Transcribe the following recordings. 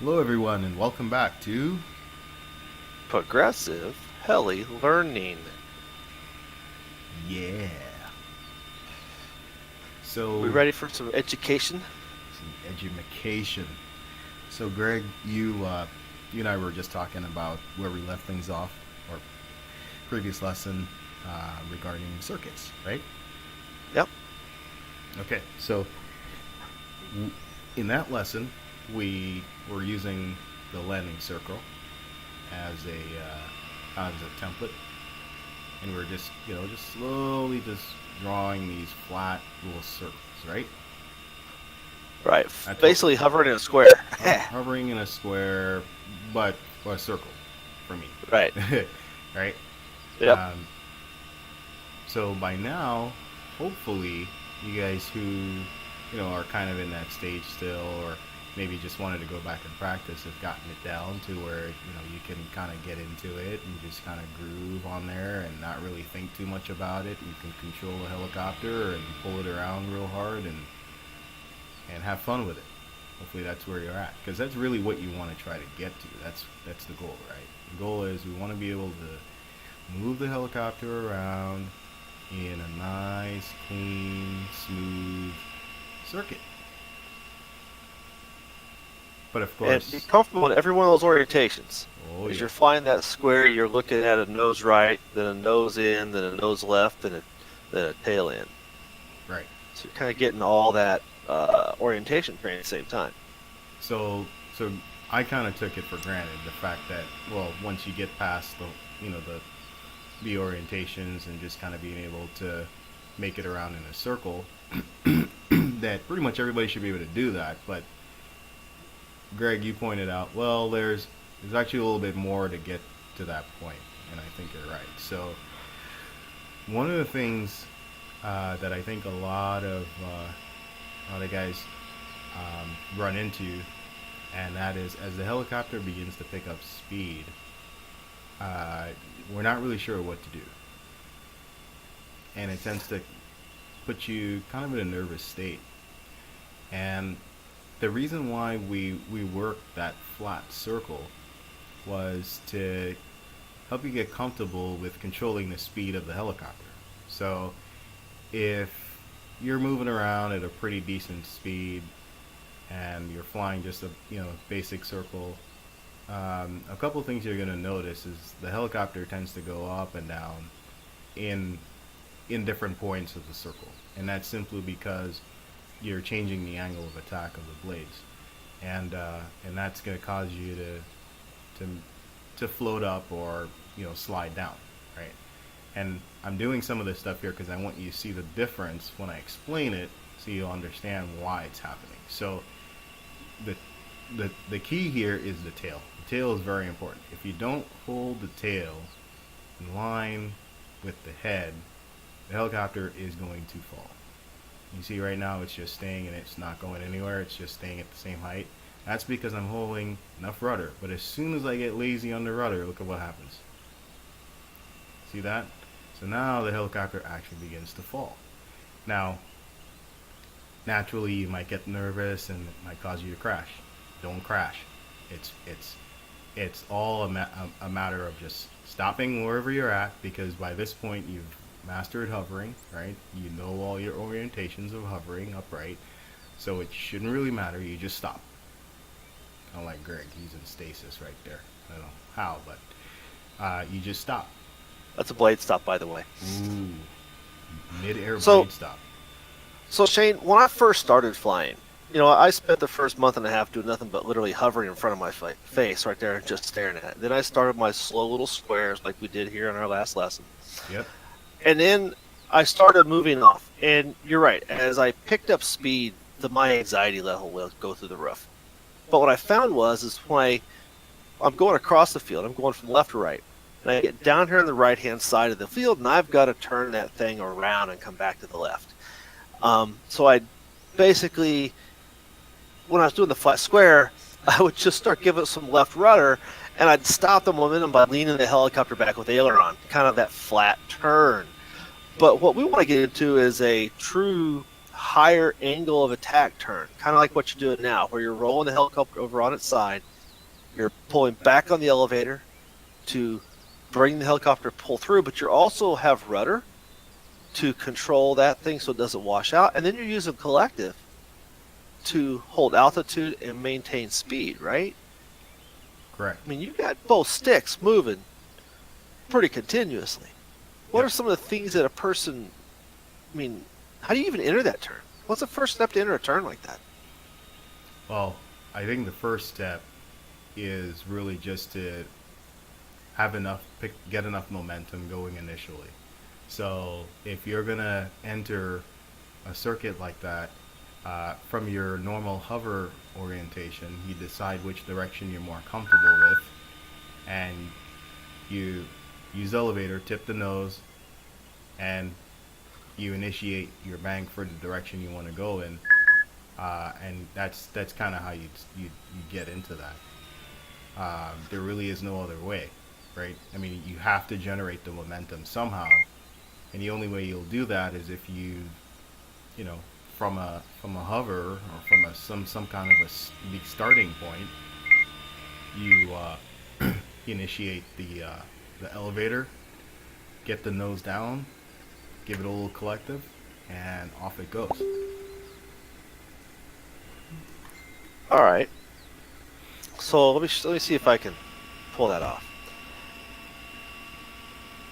Hello, everyone, and welcome back to. Progressive heli learning. Yeah. We So, ready for some education? some education. So, Greg, you and I were just talking about where we left things off, or previous lesson regarding circuits, right? Yep. Okay. So, in that lesson, we were using the landing circle as a template, and we're just slowly just drawing these flat little circles, right? Right. That's what Basically hovering in a square. hovering in a square, but a circle for me, Right. right? Yep. Um, so by now, hopefully, you guys who are kind of in that stage still, or maybe just wanted to go back and practice, have gotten it down to where you can kind of get into it and just kind of groove on there and not really think too much about it. You can control a helicopter and pull it around real hard and have fun with it. Hopefully that's where you're at, because that's really what you want to try to get to. That's the goal, right? The goal is we want to be able to move the helicopter around in a nice, clean, smooth circuit. But of And be course, comfortable in every one of those orientations. oh As yeah, you're flying that square, you're looking at a nose right, then a nose in, then a nose left, then a tail in. right. So you're kind of getting all that orientation training at the same time. So I kind of took it for granted the fact that, well, once you get past the orientations and just kind of being able to make it around in a circle, that pretty much everybody should be able to do that. But Greg, you pointed out, well, there's actually a little bit more to get to that point, and I think you're right. So one of the things that I think a lot of guys run into, and that is as the helicopter begins to pick up speed, uh, we're not really sure what to do, and it tends to put you kind of in a nervous state. And the reason why we worked that flat circle was to help you get comfortable with controlling the speed of the helicopter. So if you're moving around at a pretty decent speed and you're flying just a basic circle, a couple things you're going to notice is the helicopter tends to go up and down in different points of the circle, and that's simply because you're changing the angle of attack of the blades, and that's going to cause you to float up or slide down, right? And I'm doing some of this stuff here because I want you to see the difference when I explain it, so you'll understand why it's happening. So the the key here is the tail. The tail is very important. If you don't hold the tail in line with the head, the helicopter is going to fall. You see right now it's just staying and it's not going anywhere. It's just staying at the same height. That's because I'm holding enough rudder. But as soon as I get lazy on the rudder, look at what happens. See that? So now the helicopter actually begins to fall. Now, naturally you might get nervous and it might cause you to crash. Don't crash. It's all a matter of just stopping wherever you're at, because by this point you've mastered hovering, right? You know all your orientations of hovering upright, so it shouldn't really matter. You just stop. Unlike Greg, he's in stasis right there. I don't know how, but you just stop. That's a blade stop, by the way. Ooh, mid-air So, blade stop. so Shane, when I first started flying, I spent the first month and a half doing nothing but literally hovering in front of my face right there and just staring at it. Then I started my slow little squares like we did here in our last lesson. Yep. And then I started moving off. And you're right, as I picked up speed, my anxiety level will go through the roof. But what I found is when I'm going across the field, I'm going from left to right, and I get down here on the right-hand side of the field, and I've got to turn that thing around and come back to the left. So I basically, when I was doing the flat square, I would just start giving it some left rudder, and I'd stop the momentum by leaning the helicopter back with the aileron, kind of that flat turn. But what we want to get into is a true higher angle of attack turn, kind of like what you're doing now, where you're rolling the helicopter over on its side, You're pulling back on the elevator to bring the helicopter pull through, but you also have rudder to control that thing so it doesn't wash out, and then you're using collective to hold altitude and maintain speed, right? Correct. I mean, you've got both sticks moving pretty continuously. What Yep. are some of the things that a person, I mean, how do you even enter that turn? What's the first step to enter a turn like that? Well, I think the first step is really just to have get enough momentum going initially. So if you're gonna enter a circuit like that, from your normal hover orientation, you decide which direction you're more comfortable with, and you use elevator, tip the nose, and you initiate your bank for the direction you want to go in, and that's kind of how you get into that. There really is no other way, right? I mean, you have to generate the momentum somehow, and the only way you'll do that is if you know, from a hover or from some kind of the starting point, you initiate the elevator, get the nose down, give it a little collective, and off it goes. All right. So let me see if I can pull that off.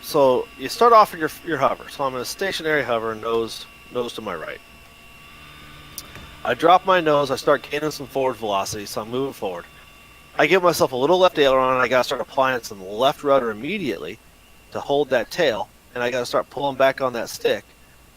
So you start off in your hover. So I'm in a stationary hover, nose to my right. I drop my nose. I start gaining some forward velocity, so I'm moving forward. I give myself a little left aileron, and I got to start applying some left rudder immediately to hold that tail, and I got to start pulling back on that stick,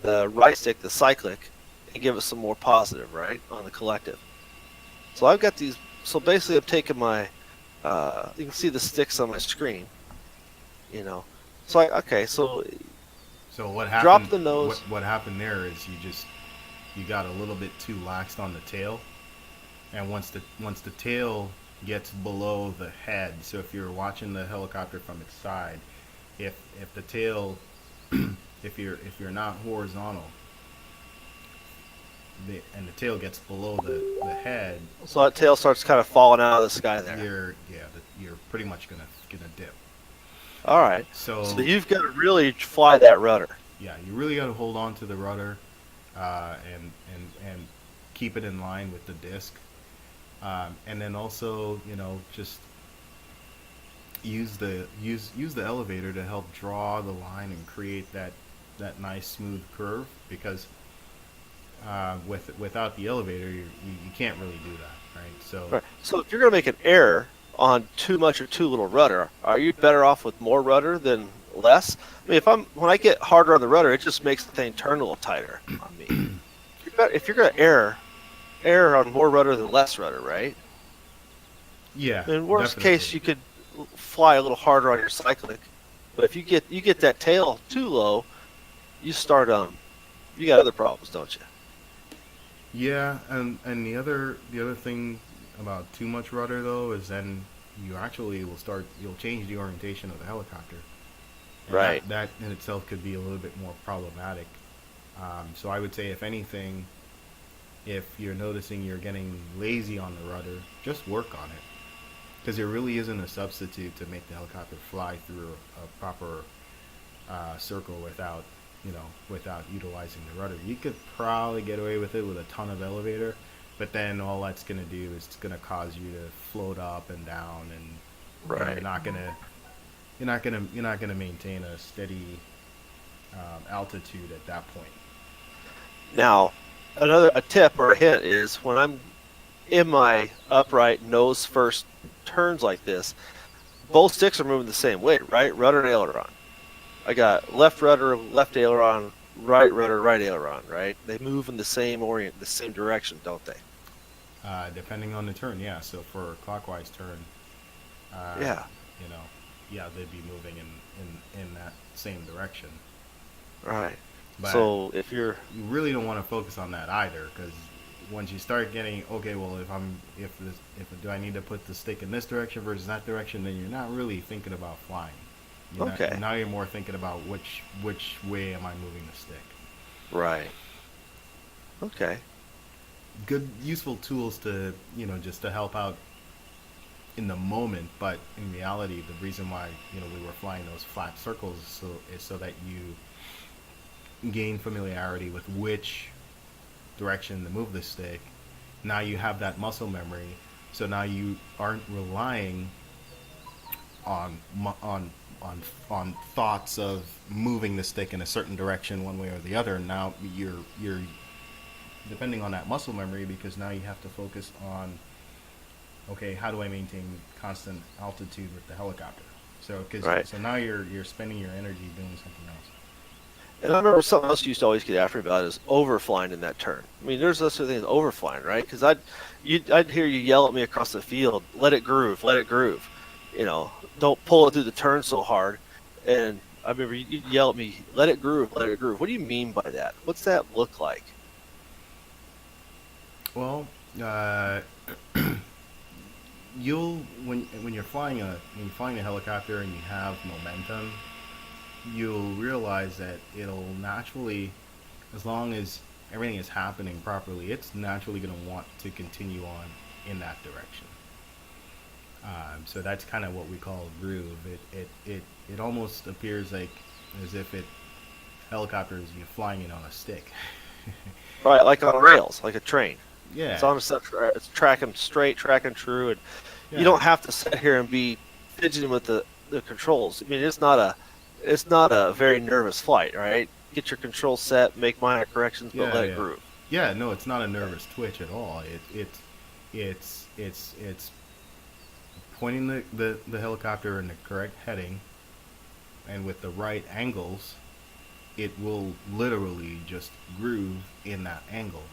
the right stick, the cyclic, and give it some more positive, right, on the collective. So I've got these. So basically, I'm taking my. You can see the sticks on my screen. You know. So okay. So So what drop happened? the nose. What happened there is you got a little bit too laxed on the tail, and once the tail gets below the head, so if you're watching the helicopter from its side, if the tail, if you're not horizontal, and the tail gets below the head, So that tail starts kind of falling out of the sky there. you're pretty much gonna dip. All right. So So you've got to really fly that rudder. yeah, you really got to hold on to the rudder, and keep it in line with the disc, and then also just use the elevator to help draw the line and create that nice smooth curve, because without the elevator you can't really do that, right? So Right. So if you're going to make an error on too much or too little rudder, are you better off with more rudder than less? I mean, when I get harder on the rudder, it just makes the thing turn a little tighter on me. If you're going to err on more rudder than less rudder, right? yeah, In worst definitely. case, you could fly a little harder on your cyclic, but if you get that tail too low, you start you got other problems, don't you? Yeah, and the other thing about too much rudder though is then you'll change the orientation of the helicopter, and Right. that in itself could be a little bit more problematic. So I would say, if anything, if you're noticing you're getting lazy on the rudder, just work on it, because there really isn't a substitute to make the helicopter fly through a proper circle without utilizing the rudder. You could probably get away with it with a ton of elevator, but then all that's going to do is it's going to cause you to float up and down, and Right. you're not gonna maintain a steady altitude at that point. Now, a tip or a hint is when I'm in my upright nose first turns like this, both sticks are moving the same way, right? Rudder and aileron. I got left rudder, left aileron, right rudder, right aileron, right? They move in the same direction, don't they? Depending on the turn, yeah. So for a clockwise turn, uh, Yeah, you know, yeah, they'd be moving in that same direction. right. But So if you're you really don't want to focus on that either, because once you start getting, okay, well, if do I need to put the stick in this direction versus that direction, then you're not really thinking about flying. okay, Now you're more thinking about which way am I moving the stick. right, okay, Good, useful tools to just to help out in the moment, but in reality, the reason why we were flying those flat circles is so that you gain familiarity with which direction to move the stick. Now you have that muscle memory, so now you aren't relying on on thoughts of moving the stick in a certain direction one way or the other. Now you're depending on that muscle memory, because now you have to focus on, okay, how do I maintain constant altitude with the helicopter? Right. So now you're spending your energy doing something else. And I remember something else you used to always get after me about is overflying in that turn. I mean, there's this other thing as overflying, right? Because I'd hear you yell at me across the field, let it groove, let it groove. Don't pull it through the turn so hard. And I remember you'd yell at me, let it groove, let it groove. What do you mean by that? What's that look like? Well, you'll when you're flying a helicopter and you have momentum, you'll realize that it'll naturally, as long as everything is happening properly, it's naturally going to want to continue on in that direction. So that's kind of what we call a groove. It almost appears like as if it helicopters you're flying it on a stick. Right, like on rails, like a train. It's Yeah, on a set, it's tracking straight, tracking true, and you yeah, don't have to sit here and be fidgeting with the controls. I mean, it's not a very nervous flight, right? Get your control set, make minor corrections, but yeah, let it yeah, groove. yeah. No, it's not a Okay. nervous twitch at all. It's pointing the helicopter in the correct heading, and with the right angles, it will literally just groove in that angle.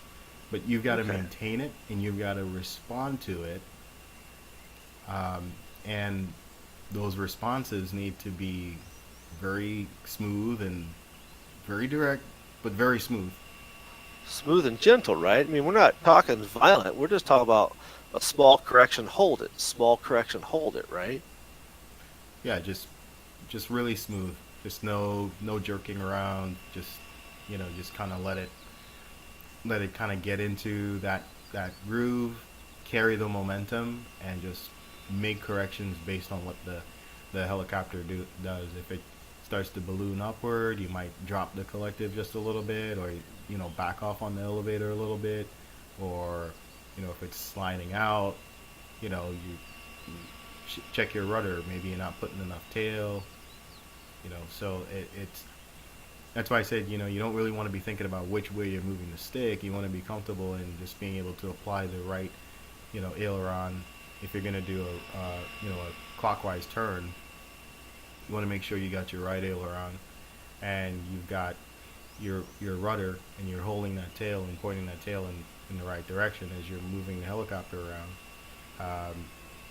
But you've got to Okay. maintain it, and you've got to respond to it, and those responses need to be very smooth and very direct, but very smooth. Smooth and gentle, right? I mean, we're not talking violent. We're just talking about a small correction, hold it. Small correction, hold it, right? Yeah, just really smooth. Just no jerking around. Just kind of let it kind of get into that groove, carry the momentum, and just make corrections based on what the helicopter does. If it starts to balloon upward, you might drop the collective just a little bit, or back off on the elevator a little bit, or if it's sliding out, you check your rudder. Maybe you're not putting enough tail. So it's that's why I said, you don't really want to be thinking about which way you're moving the stick. You want to be comfortable in just being able to apply the right, aileron. If you're going to do a clockwise turn, you want to make sure you got your right aileron, and you've got your rudder, and you're holding that tail and pointing that tail in the right direction as you're moving the helicopter around,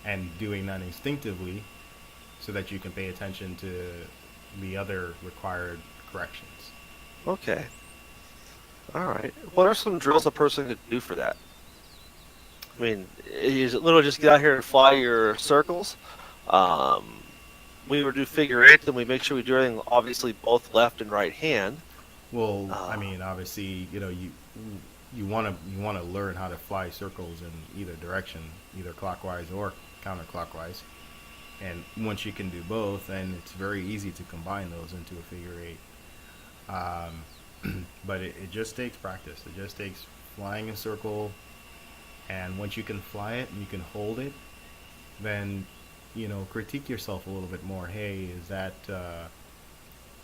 and doing that instinctively so that you can pay attention to the other required corrections. Okay. All right. What are some drills a person could do for that? I mean, is it literally just get out here and fly your circles? Um, we would do figure eight, then we make sure we do everything obviously both left and right hand. Well, I Uh, mean, obviously, you want to learn how to fly circles in either direction, either clockwise or counterclockwise. And once you can do both, then it's very easy to combine those into a figure eight. But it just takes practice. It just takes flying a circle, and once you can fly it and you can hold it, then critique yourself a little bit more. Hey, is that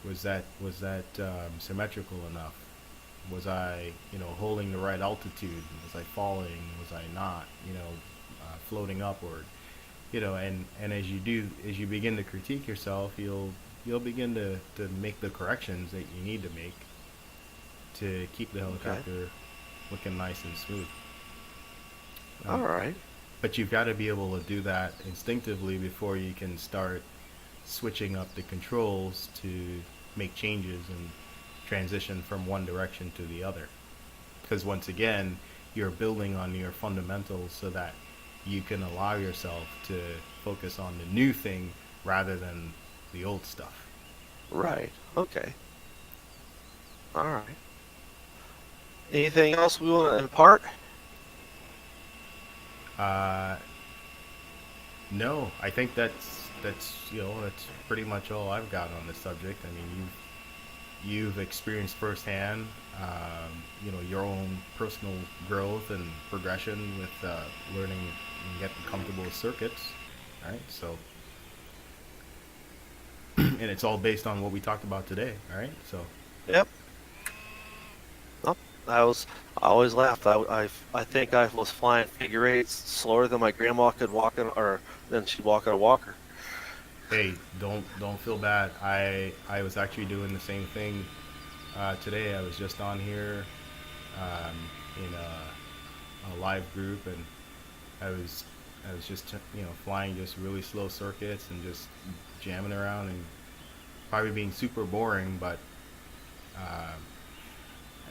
was that symmetrical enough? Was I holding the right altitude? Was I falling? Was I not? Floating upward. And as you begin to critique yourself, you'll begin to make the corrections that you need to make to keep the okay. helicopter looking nice and smooth. All Um, right. but you've got to be able to do that instinctively before you can start switching up the controls to make changes and transition from one direction to the other. Because once again, you're building on your fundamentals so that you can allow yourself to focus on the new thing rather than the old stuff. Right. Okay. All right. Anything else we want to impart? Uh, No, I think that's that's pretty much all I've got on this subject. I mean, you've experienced firsthand, your own personal growth and progression with learning and getting comfortable with circuits. All right, so and it's all based on what we talked about today. All right, so Yep. Nope. I was. I always laughed. I think I was flying figure eights slower than my grandma could walk in, or than she'd walk on a walker. hey, don't feel bad. I was actually doing the same thing today. I was just on here in a live group, and I was I was just flying just really slow circuits and just jamming around and probably being super boring, but uh,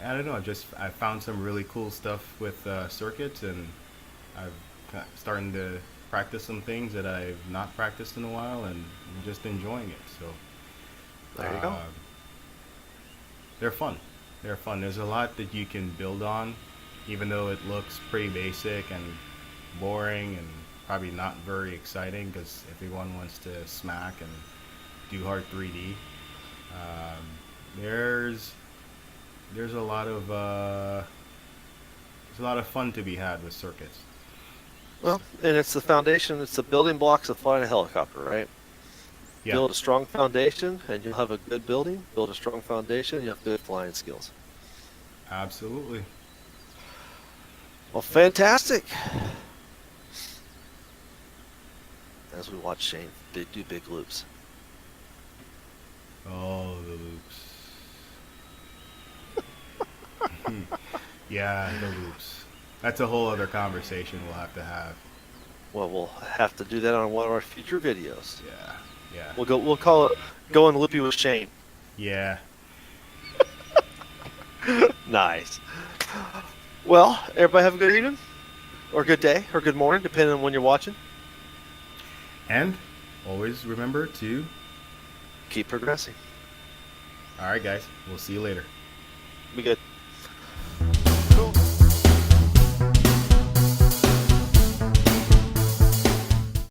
I don't know. Just I found some really cool stuff with circuits, and I've starting to practice some things that I've not practiced in a while, and I'm just enjoying it. So There you go. uh, they're fun. They're fun. There's a lot that you can build on, even though it looks pretty basic and boring and probably not very exciting because everyone wants to smack and do hard 3D. Um, there's there's a lot of fun to be had with circuits. Well, and it's the foundation. It's the building blocks of flying a helicopter, right? Yeah, Build a strong foundation, and you'll have a good building. Build a strong foundation, you have good flying skills. absolutely. Well, fantastic. As we watch Shane do big loops. Oh, the loops. Yeah, the loops. That's a whole other conversation we'll have to have. Well, we'll have to do that on one of our future videos. Yeah, yeah, We'll go. We'll call it "Going Loopy with Shane." yeah. Nice. Well, everybody have a good evening, or good day, or good morning, depending on when you're watching. And always remember to. Keep progressing. All right, guys. We'll see you later. Be good.